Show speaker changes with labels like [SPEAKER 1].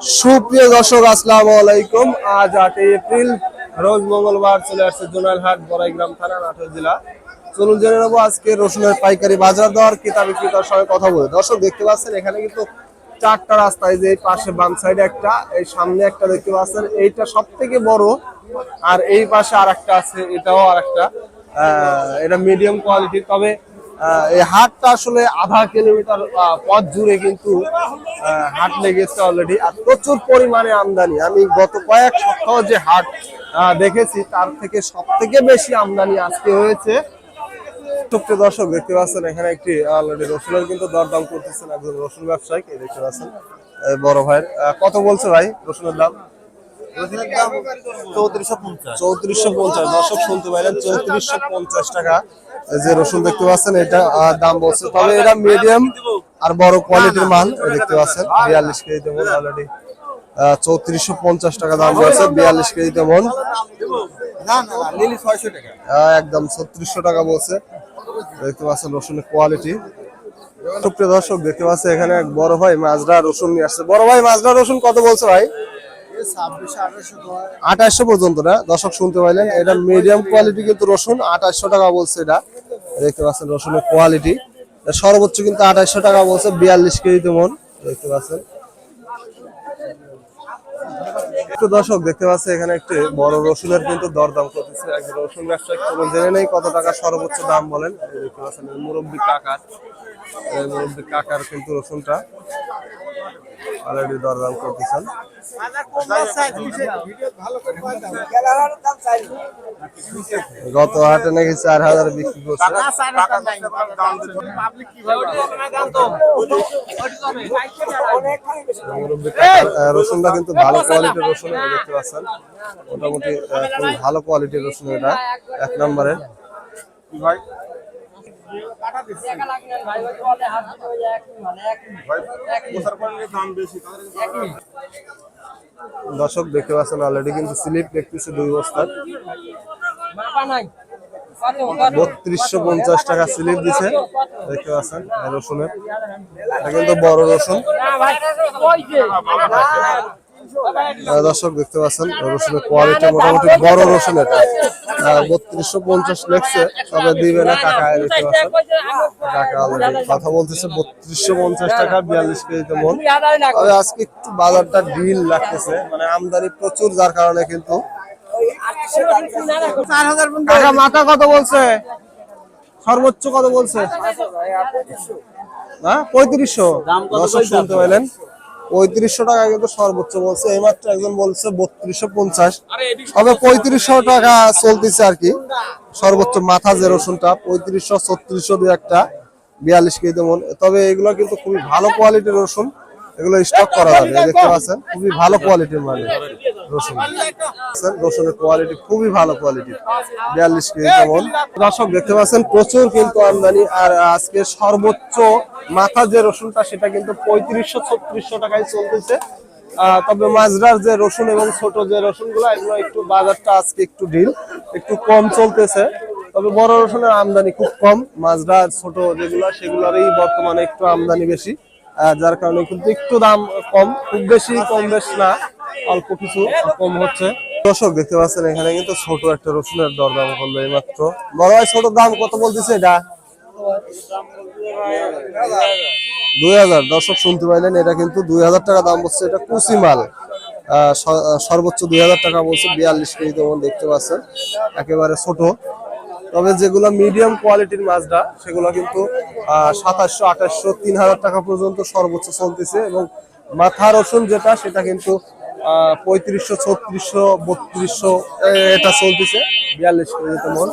[SPEAKER 1] সুপ্রিয় দর্শক, আসসালামু আলাইকুম। আজ 8 এপ্রিল রোজ মঙ্গলবার চলে আসছে জোনাইলহাট, বড়াইগ্রাম থানা, নাটোর জেলা। চলুন জেনে নেবো আজকে রসুনের পাইকারি বাজার দর, ক্রেতা বিক্রেতার সঙ্গে কথা বলে। দর্শক দেখতে পাচ্ছেন এখানে কিন্তু চারটা রাস্তা, এই যে এই পাশে বাম সাইডে একটা, এই সামনে একটা দেখতে পাচ্ছেন, এইটা সব থেকে বড়, আর এই পাশে আর একটা আছে, এটাও আর একটা। এটা মিডিয়াম কোয়ালিটির। তবে এই হাটটা আসলে আধা কিলোমিটার পথ জুড়ে কিন্তু হাট লেগেছে অলরেডি, আর প্রচুর পরিমাণে আমদানি। আমি গত কয়েক সপ্তাহ যে হাট দেখেছি তার থেকে সব থেকে বেশি আমদানি আজকে হয়েছে। সুপ্রিয় দর্শক দেখতে পাচ্ছেন এখানে একটি অলরেডি রসুনের কিন্তু দরদাম করতেছেন একজন রসুন ব্যবসায়ী, দেখতে পাচ্ছেন বড় ভাইয়ের। কত বলছে ভাই রসুনের দাম? 3450। দর্শক শুনতে পাইলেন, 3450 টাকা যে রসুন দেখতে পাচ্ছেন এটা দাম বলছে। তবে এটা মিডিয়াম আর বড় কোয়ালিটির মাল দেখতে পাচ্ছেন। 42 কেজিতে মন অলরেডি 3450 টাকা দাম বলছে। 42 কেজিতে মন একদম 3600 টাকা বলছে। দেখতে পাচ্ছেন রসুনের কোয়ালিটি। সুপ্রিয় দর্শক দেখতে পাচ্ছেন এখানে এক বড় ভাই মাজরা রসুন নিয়ে আসছে। বড় ভাই মাজরা রসুন কত বলছে ভাই? 2800 পর্যন্ত না? দর্শক শুনতে পাইলেন, এটা মিডিয়াম কোয়ালিটি কিন্তু রসুন 2800 টাকা বলছে। এটা দেখতে পাচ্ছেন রসুনের কোয়ালিটি, সর্বোচ্চ কিন্তু 2800 টাকা বলছে। 42 কেজিতে মন দেখতে পাচ্ছেন। একটু দর্শক দেখতে পাচ্ছেন এখানে একটি বড় রসুনের কিন্তু দরদাম করতেছে একজন রসুন ব্যবসায়ী। জেনে নেই কত টাকা সর্বোচ্চ দাম বলেন। দেখতে পাচ্ছেন মুরব্বী কাকার কিন্তু রসুনটা অলরেডি দরদাম করতেছেন। গত হাটে নাকি 4000 বিক্রি করছে। রসুনটা কিন্তু ভালো কোয়ালিটির রসুন দেখতে পাচ্ছেন, মোটামুটি খুব ভালো কোয়ালিটির রসুন। এটা এক নম্বরের। দর্শক দেখতে পাচ্ছেন অলরেডি কিন্তু স্লিপ দেখতেছে 2 বস্তার 3250 টাকা স্লিপ দিছে। দেখতে পাচ্ছেন রসুনের, এটা কিন্তু বড় রসুন। দর্শক দেখতে পাচ্ছেন রসুনের কোয়ালিটি মোটামুটি বড় রসুন। এটা 3250 লেখছে, তবে দিবে না কাকা। দেখতে পাচ্ছেন কাকা অলরেডি কথা বলতেছে 3250 টাকা 42 কেজিতে মন। তবে আজকে একটু বাজারটা ঢিল লাগতেছে, মানে আমদানি প্রচুর, যার কারণে কিন্তু। কাকা মাথা কত বলছে? সর্বোচ্চ কত বলছে? হ্যাঁ 3500। দর্শক শুনতে পাইলেন, 3500 টাকা কিন্তু সর্বোচ্চ বলছে। এইমাত্র একজন বলছে 3250, তবে 3500 টাকা চলতেছে আর কি সর্বোচ্চ। মাথা যে রসুনটা 3500 3600 দিয়ে একটা 42 কেজি মন। তবে এগুলো কিন্তু খুবই ভালো কোয়ালিটির রসুন, এগুলো স্টক করা যাবে। দেখতে পাচ্ছেন খুবই ভালো কোয়ালিটির মানে রসুন। রসুনের কোয়ালিটি খুবই ভালো কোয়ালিটি, 42 কেজি মন। দর্শক দেখতে পাচ্ছেন প্রচুর কিন্তু আমদানি। আর আজকে সর্বোচ্চ মাথা যে রসুনটা সেটা কিন্তু 3500 3600 টাকায় চলতেছে। তবে মাজরার যে রসুন এবং ছোট যে রসুন গুলো, এগুলো একটু বাজারটা আজকে একটু ঢিল, একটু কম চলতেছে। তবে বড় রসুনের আমদানি খুব কম, মাজরা ছোট যেগুলো সেগুলোরই বর্তমানে একটু আমদানি বেশি, যার কারণে কিন্তু একটু দাম কম, খুব বেশি কম বেশ না, অল্প কিছু কম হচ্ছে। দর্শক দেখতে পাচ্ছেন এখানে কিন্তু ছোট একটা রসুনের দরদাম করলো এইমাত্র। বড় ভাই ছোট দাম কত বলতেছে? এটা 2000। দর্শক শুনতে পাইলেন, এটা কিন্তু 2000 টাকা দাম বলছে। এটা কুচি মাল, সর্বোচ্চ 2000 টাকা বলছে। 42 কেজি মন দেখতে পাচ্ছেন, একেবারে ছোট। তবে যেগুলো মিডিয়াম কোয়ালিটির মাছটা সেগুলো কিন্তু 2700 2800 3000 টাকা পর্যন্ত সর্বোচ্চ চলতেছে। এবং মাথা রসুন যেটা সেটা কিন্তু 3500 3600 3200 এটা চলতেছে 42 কেজি মন।